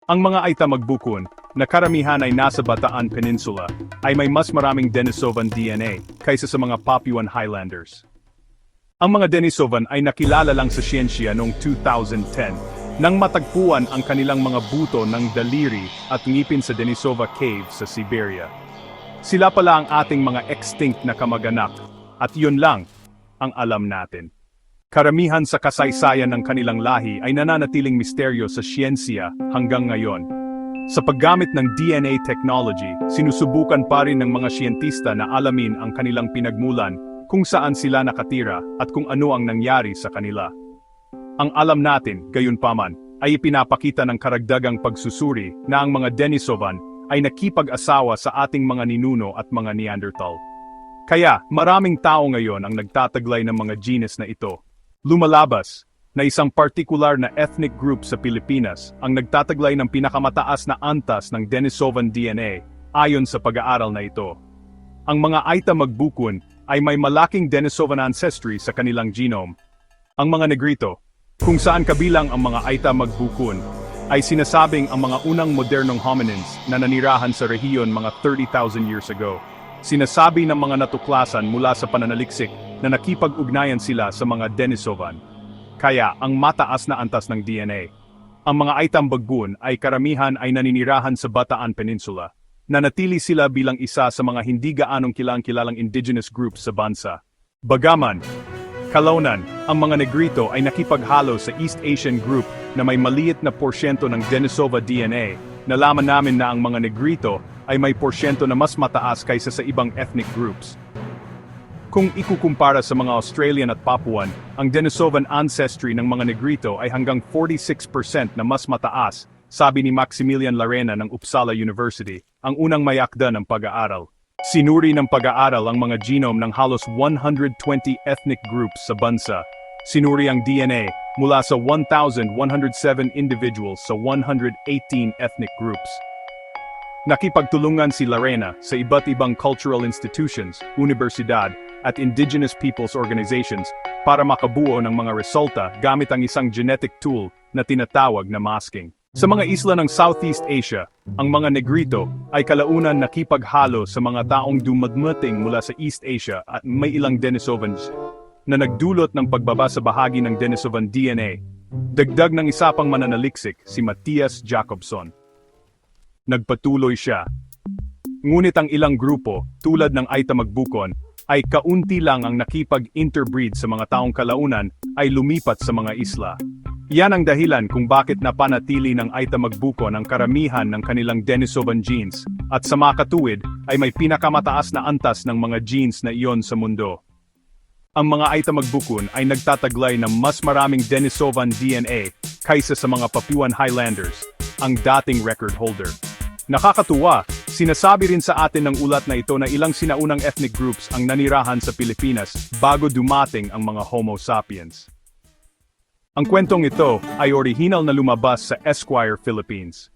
Ang mga Aita Magbukun, na karamihan ay nasa Bataan Peninsula, ay may mas maraming Denisovan DNA kaysa sa mga Papuan Highlanders. Ang mga Denisovan ay nakilala lang sa siyensya noong 2010 nang matagpuan ang kanilang mga buto ng daliri at ngipin sa Denisova Cave sa Siberia. Sila pala ang ating mga extinct na kamag-anak, at yun lang ang alam natin. Karamihan sa kasaysayan ng kanilang lahi ay nananatiling misteryo sa siyensya hanggang ngayon. Sa paggamit ng DNA technology, sinusubukan pa rin ng mga siyentista na alamin ang kanilang pinagmulan, kung saan sila nakatira at kung ano ang nangyari sa kanila. Ang alam natin, gayunpaman, ay ipinapakita ng karagdagang pagsusuri na ang mga Denisovan ay nakipag-asawa sa ating mga ninuno at mga Neanderthal. Kaya, maraming tao ngayon ang nagtataglay ng mga genes na ito. Lumalabas na isang partikular na ethnic group sa Pilipinas ang nagtataglay ng pinakamataas na antas ng Denisovan DNA ayon sa pag-aaral na ito. Ang mga Aita Magbukun ay may malaking Denisovan ancestry sa kanilang genome. Ang mga Negrito, kung saan kabilang ang mga Aita Magbukun, ay sinasabing ang mga unang modernong hominins na nanirahan sa rehiyon mga 30,000 years ago. Sinasabi ng mga natuklasan mula sa pananaliksik na nakipag-ugnayan sila sa mga Denisovan. Kaya ang mataas na antas ng DNA. Ang mga Aita Magbukun ay karamihan ay naninirahan sa Bataan Peninsula. Nanatili sila bilang isa sa mga hindi gaanong kilalang indigenous groups sa bansa. Bagaman, kalaunan, ang mga Negrito ay nakipaghalo sa East Asian group na may maliit na porsyento ng Denisova DNA. Nalaman namin na ang mga Negrito ay may porsyento na mas mataas kaysa sa ibang ethnic groups. Kung ikukumpara sa mga Australian at Papuan, ang Denisovan ancestry ng mga Negrito ay hanggang 46% na mas mataas, sabi ni Maximilian Larena ng Uppsala University, ang unang may akda ng pag-aaral. Sinuri ng pag-aaral ang mga genome ng halos 120 ethnic groups sa bansa. Sinuri ang DNA mula sa 1,107 individuals sa 118 ethnic groups. Nakipagtulungan si Larena sa iba't ibang cultural institutions, universidad, at indigenous peoples organizations para makabuo ng mga resulta gamit ang isang genetic tool na tinatawag na masking. Sa mga isla ng Southeast Asia, ang mga Negrito ay kalaunan nakipaghalo sa mga taong dumadmating mula sa East Asia at may ilang Denisovans na nagdulot ng pagbaba sa bahagi ng Denisovan DNA. Dagdag ng isa pang mananaliksik, si Matthias Jacobson. Nagpatuloy siya. Ngunit ang ilang grupo, tulad ng Aita Magbukun, ay kaunti lang ang nakipag-interbreed sa mga taong kalaunan ay lumipat sa mga isla. Yan ang dahilan kung bakit napanatili ng Aita Magbukun ang karamihan ng kanilang Denisovan genes, at sa makatuwid ay may pinakamataas na antas ng mga genes na iyon sa mundo. Ang mga Aita Magbukun ay nagtataglay ng mas maraming Denisovan DNA kaysa sa mga Papuan Highlanders, ang dating record holder. Nakakatuwa, sinasabi rin sa atin ng ulat na ito na ilang sinaunang ethnic groups ang nanirahan sa Pilipinas bago dumating ang mga Homo sapiens. Ang kwentong ito ay orihinal na lumabas sa Esquire Philippines.